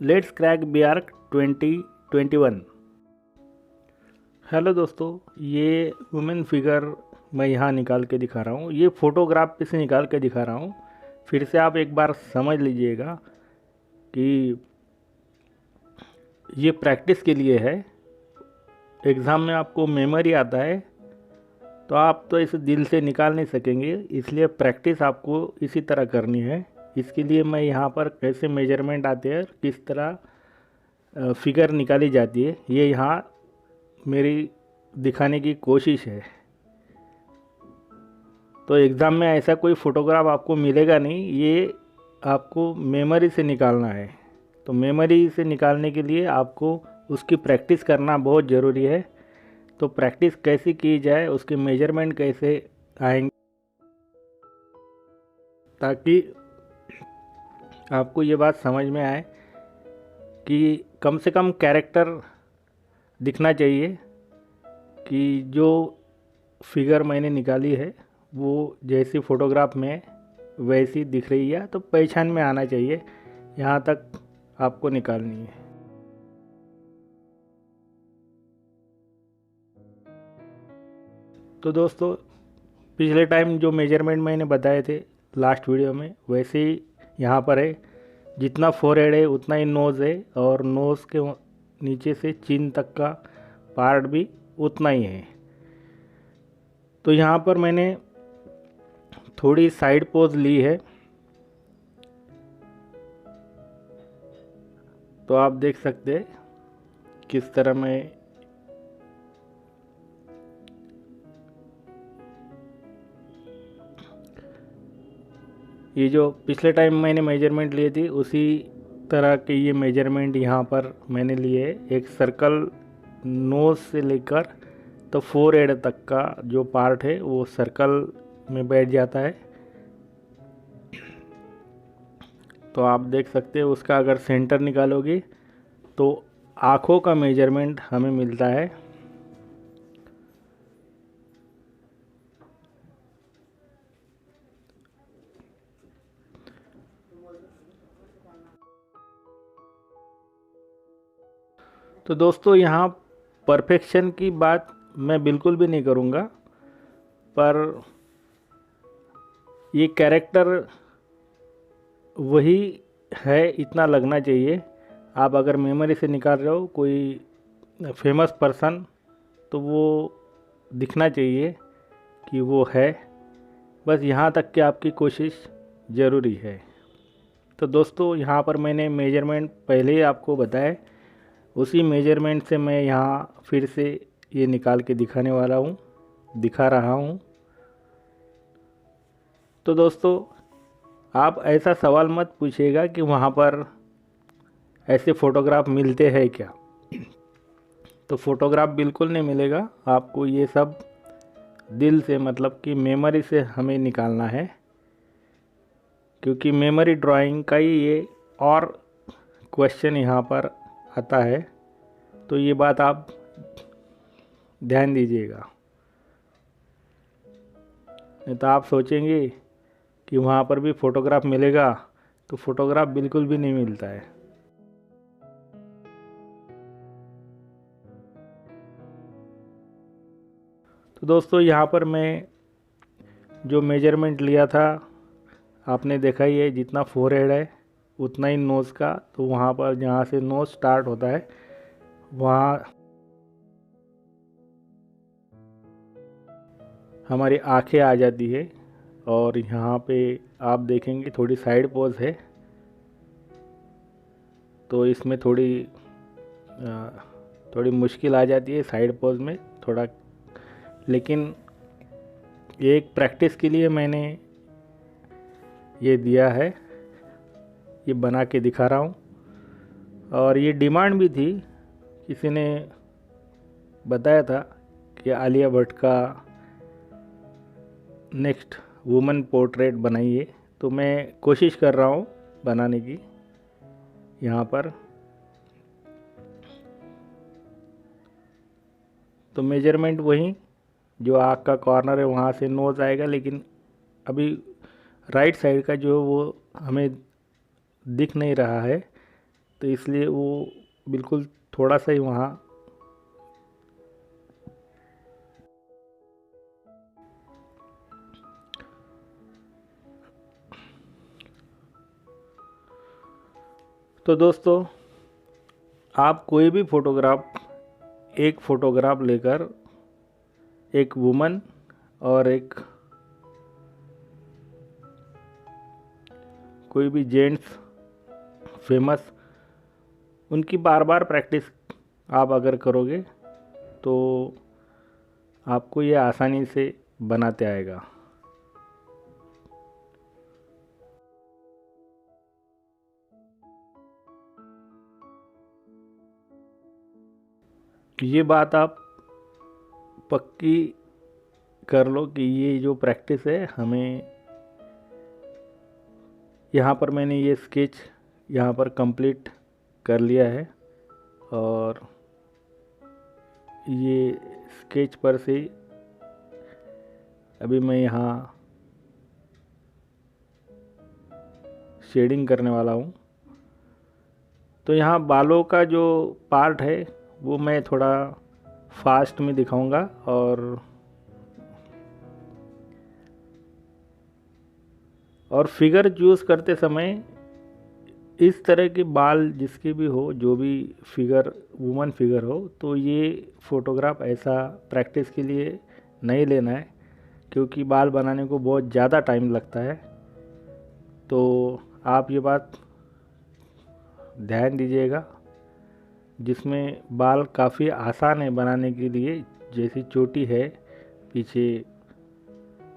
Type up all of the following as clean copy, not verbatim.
Let's crack BARC 2021। Hello दोस्तों, ये women figure मैं यहाँ निकाल के दिखा रहा हूँ। ये फ़ोटोग्राफ पे से निकाल के दिखा रहा हूँ। फिर से आप एक बार समझ लीजिएगा कि ये प्रैक्टिस के लिए है। एग्ज़ाम में आपको मेमोरी आता है तो आप तो इसे दिल से निकाल नहीं सकेंगे, इसलिए प्रैक्टिस आपको इसी तरह करनी है। इसके लिए मैं यहाँ पर कैसे मेजरमेंट आते हैं, किस तरह फिगर निकाली जाती है, ये यहाँ मेरी दिखाने की कोशिश है। तो एग्ज़ाम में ऐसा कोई फ़ोटोग्राफ आपको मिलेगा नहीं, ये आपको मेमोरी से निकालना है। तो मेमोरी से निकालने के लिए आपको उसकी प्रैक्टिस करना बहुत ज़रूरी है। तो प्रैक्टिस कैसे की जाए, उसके मेजरमेंट कैसे आएंगे, ताकि आपको ये बात समझ में आए कि कम से कम कैरेक्टर दिखना चाहिए कि जो फिगर मैंने निकाली है वो जैसी फ़ोटोग्राफ में वैसी दिख रही है, तो पहचान में आना चाहिए। यहाँ तक आपको निकालनी है। तो दोस्तों, पिछले टाइम जो मेजरमेंट मैंने बताए थे लास्ट वीडियो में, वैसे ही यहाँ पर है। जितना फोरहेड है उतना ही नोज़ है, और नोज़ के नीचे से चिन तक का पार्ट भी उतना ही है। तो यहाँ पर मैंने थोड़ी साइड पोज ली है। तो आप देख सकते हैं किस तरह मैं ये जो पिछले टाइम मैंने मेजरमेंट लिए थी उसी तरह के ये मेजरमेंट यहाँ पर मैंने लिए। एक सर्कल नोज़ से लेकर तो फोरहेड तक का जो पार्ट है वो सर्कल में बैठ जाता है। तो आप देख सकते हैं उसका अगर सेंटर निकालोगे तो आँखों का मेजरमेंट हमें मिलता है। तो दोस्तों, यहाँ परफेक्शन की बात मैं बिल्कुल भी नहीं करूँगा, पर ये कैरेक्टर वही है इतना लगना चाहिए। आप अगर मेमोरी से निकाल रहे हो कोई फेमस पर्सन, तो वो दिखना चाहिए कि वो है। बस यहाँ तक कि आपकी कोशिश ज़रूरी है। तो दोस्तों, यहाँ पर मैंने मेजरमेंट पहले ही आपको बताया, उसी मेजरमेंट से मैं यहाँ फिर से ये निकाल के दिखा रहा हूँ। तो दोस्तों, आप ऐसा सवाल मत पूछिएगा कि वहाँ पर ऐसे फ़ोटोग्राफ मिलते हैं क्या। तो फ़ोटोग्राफ बिल्कुल नहीं मिलेगा आपको। ये सब दिल से, मतलब कि मेमोरी से हमें निकालना है, क्योंकि मेमोरी ड्राइंग का ही ये और क्वेश्चन यहाँ पर आता है। तो ये बात आप ध्यान दीजिएगा, नहीं तो आप सोचेंगे कि वहाँ पर भी फ़ोटोग्राफ मिलेगा, तो फ़ोटोग्राफ बिल्कुल भी नहीं मिलता है। तो दोस्तों, यहाँ पर मैं जो मेजरमेंट लिया था आपने देखा ही है। जितना फोरहेड है उतना ही नोज़ का, तो वहाँ पर जहाँ से नोज़ स्टार्ट होता है वहाँ हमारी आंखें आ जाती है। और यहाँ पे आप देखेंगे थोड़ी साइड पोज है, तो इसमें थोड़ी मुश्किल आ जाती है साइड पोज में थोड़ा। लेकिन एक प्रैक्टिस के लिए मैंने ये दिया है, ये बना के दिखा रहा हूँ। और ये डिमांड भी थी, किसी ने बताया था कि आलिया भट्ट का नेक्स्ट वुमेन पोर्ट्रेट बनाइए। तो मैं कोशिश कर रहा हूँ बनाने की। यहाँ पर तो मेजरमेंट वही, जो आँख का कॉर्नर है वहाँ से नोज़ आएगा, लेकिन अभी राइट साइड का जो वो हमें दिख नहीं रहा है। तो इसलिए वो बिल्कुल थोड़ा सा ही वहाँ तो दोस्तों, आप कोई भी एक फ़ोटोग्राफ लेकर एक वुमन और एक कोई भी जेंट्स फेमस, उनकी बार बार प्रैक्टिस आप अगर करोगे तो आपको ये आसानी से बनाते आएगा। ये बात आप पक्की कर लो कि ये जो प्रैक्टिस है हमें, यहाँ पर मैंने ये स्केच यहाँ पर कंप्लीट कर लिया है और ये स्केच पर से अभी मैं यहाँ शेडिंग करने वाला हूँ। तो यहाँ बालों का जो पार्ट है वो मैं थोड़ा फास्ट में दिखाऊंगा और फिगर चूज़ करते समय इस तरह के बाल जिसके भी हो, जो भी फिगर वुमन फिगर हो, तो ये फ़ोटोग्राफ ऐसा प्रैक्टिस के लिए नहीं लेना है क्योंकि बाल बनाने को बहुत ज़्यादा टाइम लगता है। तो आप ये बात ध्यान दीजिएगा। जिसमें बाल काफ़ी आसान है बनाने के लिए, जैसी चोटी है पीछे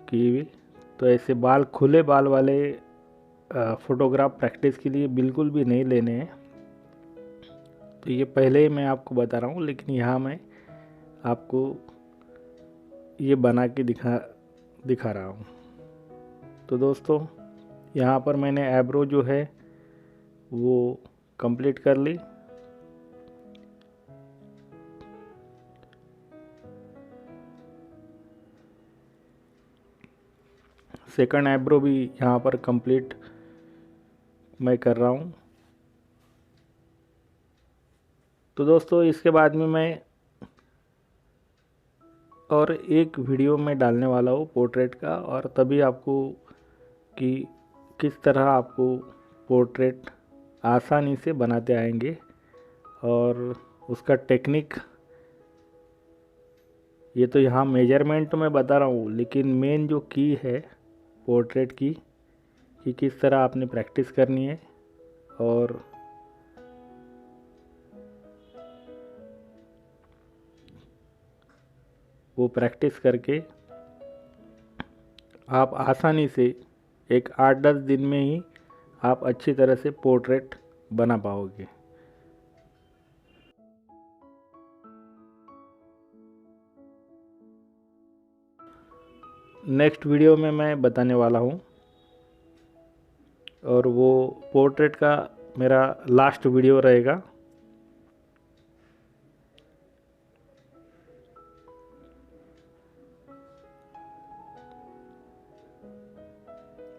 की हुई, तो ऐसे बाल खुले बाल वाले फ़ोटोग्राफ प्रैक्टिस के लिए बिल्कुल भी नहीं लेने हैं। तो ये पहले ही मैं आपको बता रहा हूँ, लेकिन यहाँ मैं आपको ये बना के दिखा रहा हूँ। तो दोस्तों, यहाँ पर मैंने आईब्रो जो है वो कंप्लीट कर ली। सेकंड आईब्रो भी यहाँ पर कंप्लीट मैं कर रहा हूँ। तो दोस्तों, इसके बाद में मैं और एक वीडियो में डालने वाला हूँ पोर्ट्रेट का, और तभी आपको कि किस तरह आपको पोर्ट्रेट आसानी से बनाते आएंगे और उसका टेक्निक। ये तो यहाँ मेजरमेंट तो मैं बता रहा हूँ, लेकिन मेन जो की है पोर्ट्रेट की कि किस तरह आपने प्रैक्टिस करनी है और वो प्रैक्टिस करके आप आसानी से एक 8-10 दिन में ही आप अच्छी तरह से पोर्ट्रेट बना पाओगे। नेक्स्ट वीडियो में मैं बताने वाला हूँ, और वो पोर्ट्रेट का मेरा लास्ट वीडियो रहेगा।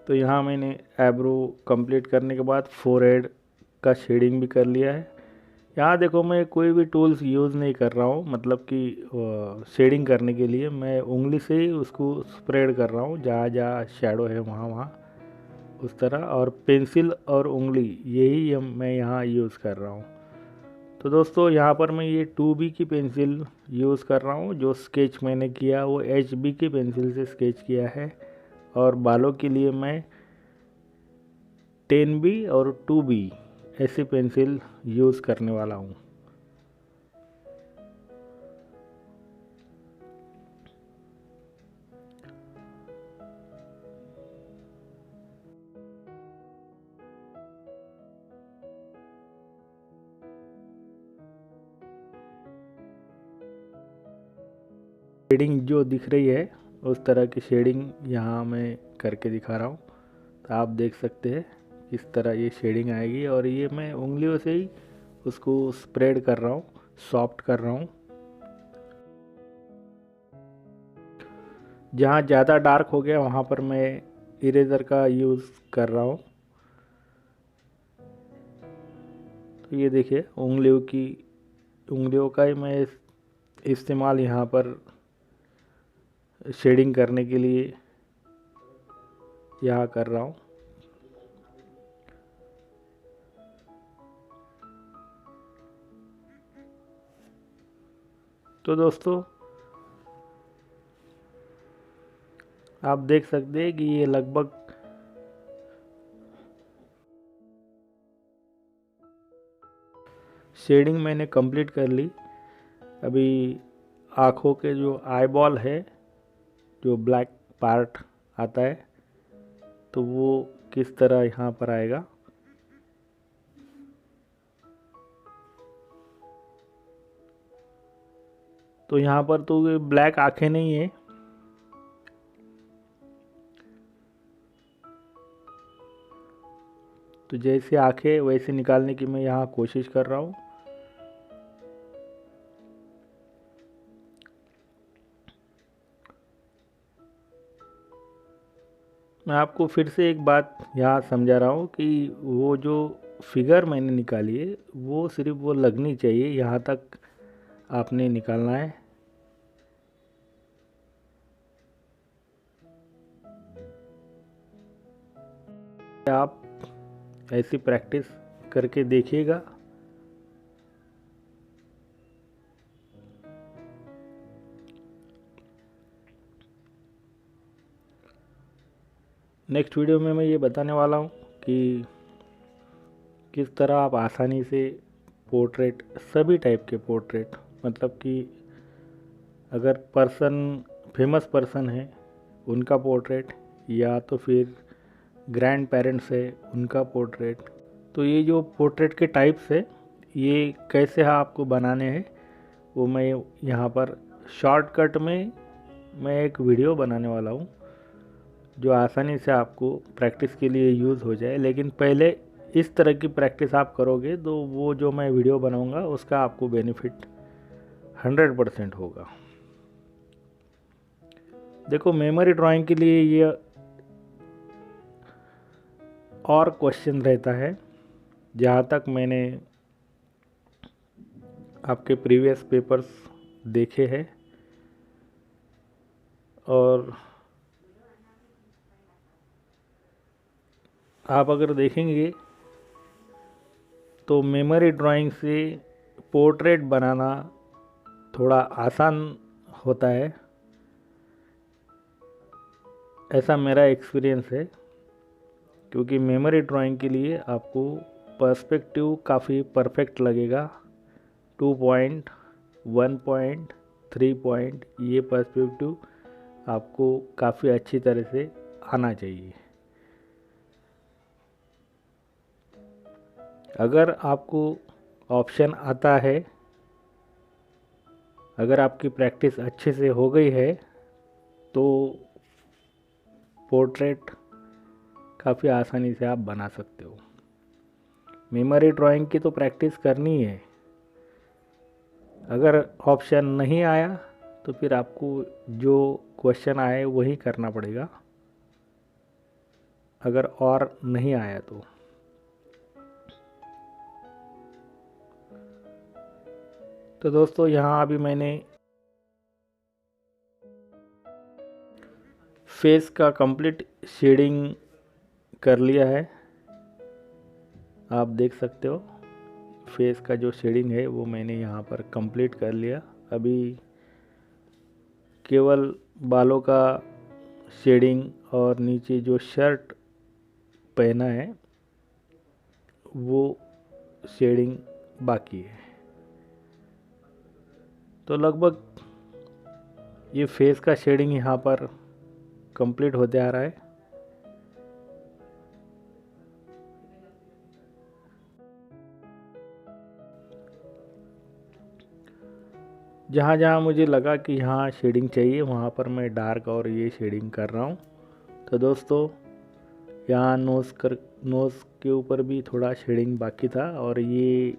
तो यहाँ मैंने आईब्रो कंप्लीट करने के बाद फोरहेड का शेडिंग भी कर लिया है। यहाँ देखो, मैं कोई भी टूल्स यूज़ नहीं कर रहा हूँ, मतलब कि शेडिंग करने के लिए मैं उंगली से ही उसको स्प्रेड कर रहा हूँ, जहाँ जहाँ शैडो है वहाँ वहाँ उस तरह, और पेंसिल और उंगली यही मैं यहाँ यूज़ कर रहा हूँ। तो दोस्तों, यहाँ पर मैं ये 2B की पेंसिल यूज़ कर रहा हूँ। जो स्केच मैंने किया वो HB की पेंसिल से स्केच किया है, और बालों के लिए मैं 10B और 2B ऐसी पेंसिल यूज़ करने वाला हूँ। शेडिंग जो दिख रही है उस तरह की शेडिंग यहाँ मैं करके दिखा रहा हूँ। तो आप देख सकते हैं इस तरह ये शेडिंग आएगी, और ये मैं उंगलियों से ही उसको स्प्रेड कर रहा हूँ, सॉफ्ट कर रहा हूँ। जहाँ ज़्यादा डार्क हो गया वहाँ पर मैं इरेज़र का यूज़ कर रहा हूँ। तो ये देखिए उंगलियों का ही मैं इस्तेमाल यहाँ पर शेडिंग करने के लिए यहाँ कर रहा हूँ। तो दोस्तों आप देख सकते हैं कि ये लगभग शेडिंग मैंने कंप्लीट कर ली। अभी आँखों के जो आई बॉल है, जो ब्लैक पार्ट आता है, तो वो किस तरह यहाँ पर आएगा। तो यहाँ पर तो ये ब्लैक आँखें नहीं है, तो जैसे आंखें वैसे निकालने की मैं यहाँ कोशिश कर रहा हूँ। मैं आपको फिर से एक बात यहाँ समझा रहा हूँ कि वो जो फिगर मैंने निकाली है वो सिर्फ वो लगनी चाहिए, यहाँ तक आपने निकालना है। आप ऐसी प्रैक्टिस करके देखिएगा। नेक्स्ट वीडियो में मैं ये बताने वाला हूँ कि किस तरह आप आसानी से पोर्ट्रेट, सभी टाइप के पोर्ट्रेट, मतलब कि अगर फेमस पर्सन है उनका पोर्ट्रेट, या तो फिर ग्रैंड पेरेंट्स है उनका पोर्ट्रेट, तो ये जो पोर्ट्रेट के टाइप्स है ये कैसे आपको बनाने हैं वो मैं यहाँ पर शॉर्टकट में मैं एक वीडियो बनाने वाला हूँ जो आसानी से आपको प्रैक्टिस के लिए यूज़ हो जाए। लेकिन पहले इस तरह की प्रैक्टिस आप करोगे तो वो जो मैं वीडियो बनाऊँगा उसका आपको बेनिफिट 100% होगा। देखो, मेमोरी ड्राइंग के लिए ये और क्वेश्चन रहता है। जहाँ तक मैंने आपके प्रीवियस पेपर्स देखे हैं और आप अगर देखेंगे तो मेमोरी ड्राइंग से पोर्ट्रेट बनाना थोड़ा आसान होता है, ऐसा मेरा एक्सपीरियंस है। क्योंकि मेमोरी ड्राइंग के लिए आपको पर्सपेक्टिव काफ़ी परफेक्ट लगेगा। 2 पॉइंट, 1 पॉइंट, 3 पॉइंट, ये पर्सपेक्टिव आपको काफ़ी अच्छी तरह से आना चाहिए। अगर आपको ऑप्शन आता है, अगर आपकी प्रैक्टिस अच्छे से हो गई है तो पोर्ट्रेट काफ़ी आसानी से आप बना सकते हो। मेमोरी ड्राइंग की तो प्रैक्टिस करनी है। अगर ऑप्शन नहीं आया तो फिर आपको जो क्वेश्चन आए वही करना पड़ेगा, अगर और नहीं आया तो दोस्तों यहाँ अभी मैंने फेस का कंप्लीट शेडिंग कर लिया है। आप देख सकते हो फेस का जो शेडिंग है वो मैंने यहाँ पर कंप्लीट कर लिया। अभी केवल बालों का शेडिंग और नीचे जो शर्ट पहना है वो शेडिंग बाकी है। तो लगभग ये फेस का शेडिंग यहाँ पर कंप्लीट होते आ रहा है। जहाँ जहाँ मुझे लगा कि यहाँ शेडिंग चाहिए वहाँ पर मैं डार्क और ये शेडिंग कर रहा हूँ। तो दोस्तों यहाँ नोज़ के ऊपर भी थोड़ा शेडिंग बाकी था, और ये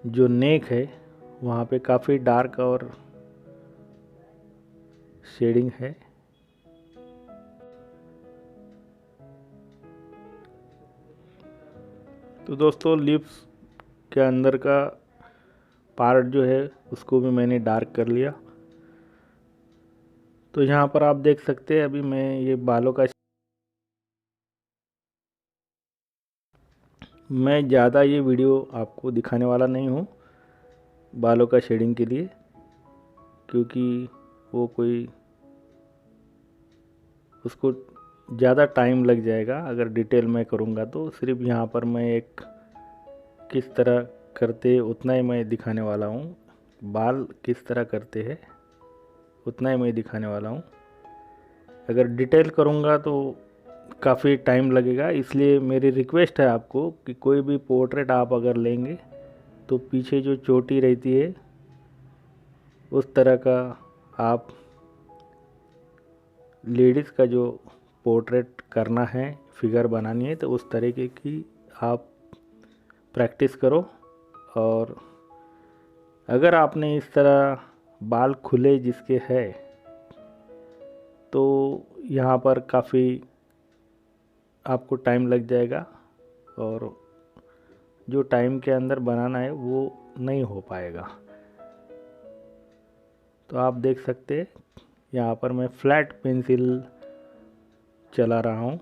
जो नेक है वहाँ पे काफ़ी डार्क और शेडिंग है। तो दोस्तों लिप्स के अंदर का पार्ट जो है उसको भी मैंने डार्क कर लिया। तो यहाँ पर आप देख सकते हैं अभी मैं ये बालों का, मैं ज़्यादा ये वीडियो आपको दिखाने वाला नहीं हूँ बालों का शेडिंग के लिए, क्योंकि वो कोई उसको ज़्यादा टाइम लग जाएगा अगर डिटेल में करूँगा। तो सिर्फ यहाँ पर मैं एक किस तरह करते उतना ही मैं दिखाने वाला हूँ, बाल किस तरह करते हैं उतना ही मैं दिखाने वाला हूँ। अगर डिटेल करूँगा तो काफ़ी टाइम लगेगा, इसलिए मेरी रिक्वेस्ट है आपको कि कोई भी पोर्ट्रेट आप अगर लेंगे तो पीछे जो चोटी रहती है उस तरह का आप लेडीज़ का जो पोर्ट्रेट करना है, फिगर बनानी है, तो उस तरीके की आप प्रैक्टिस करो। और अगर आपने इस तरह बाल खुले जिसके है तो यहाँ पर काफ़ी आपको टाइम लग जाएगा और जो टाइम के अंदर बनाना है वो नहीं हो पाएगा। तो आप देख सकते हैं यहाँ पर मैं फ्लैट पेंसिल चला रहा हूँ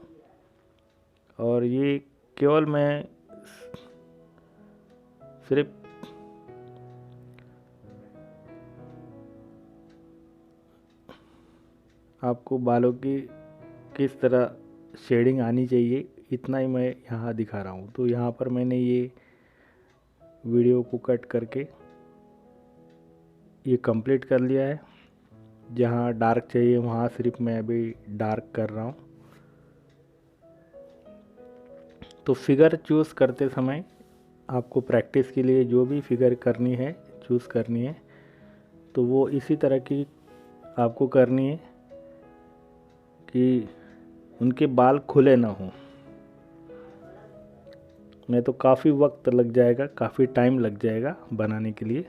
और ये केवल मैं सिर्फ आपको बालों की किस तरह शेडिंग आनी चाहिए इतना ही मैं यहाँ दिखा रहा हूँ। तो यहाँ पर मैंने ये वीडियो को कट करके ये कंप्लीट कर लिया है। जहाँ डार्क चाहिए वहाँ सिर्फ मैं अभी डार्क कर रहा हूँ। तो फिगर चूज़ करते समय आपको प्रैक्टिस के लिए जो भी फिगर करनी है, चूज़ करनी है, तो वो इसी तरह की आपको करनी है कि उनके बाल खुले ना हों। नहीं तो काफ़ी वक्त लग जाएगा, काफ़ी टाइम लग जाएगा बनाने के लिए।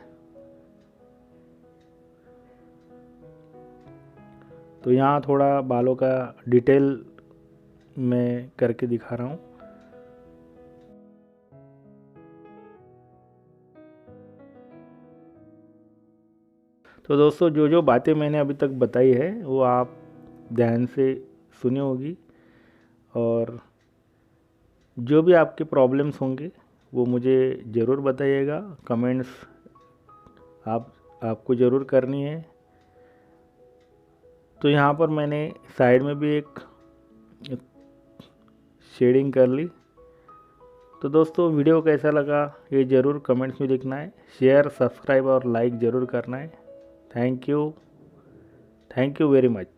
तो यहाँ थोड़ा बालों का डिटेल मैं करके दिखा रहा हूँ। तो दोस्तों जो जो बातें मैंने अभी तक बताई है वो आप ध्यान से सुनी होगी, और जो भी आपके प्रॉब्लम्स होंगे वो मुझे ज़रूर बताइएगा। कमेंट्स आपको ज़रूर करनी है। तो यहाँ पर मैंने साइड में भी एक शेडिंग कर ली। तो दोस्तों वीडियो कैसा लगा ये ज़रूर कमेंट्स में लिखना है, शेयर, सब्सक्राइब और लाइक ज़रूर करना है। Thank you very much.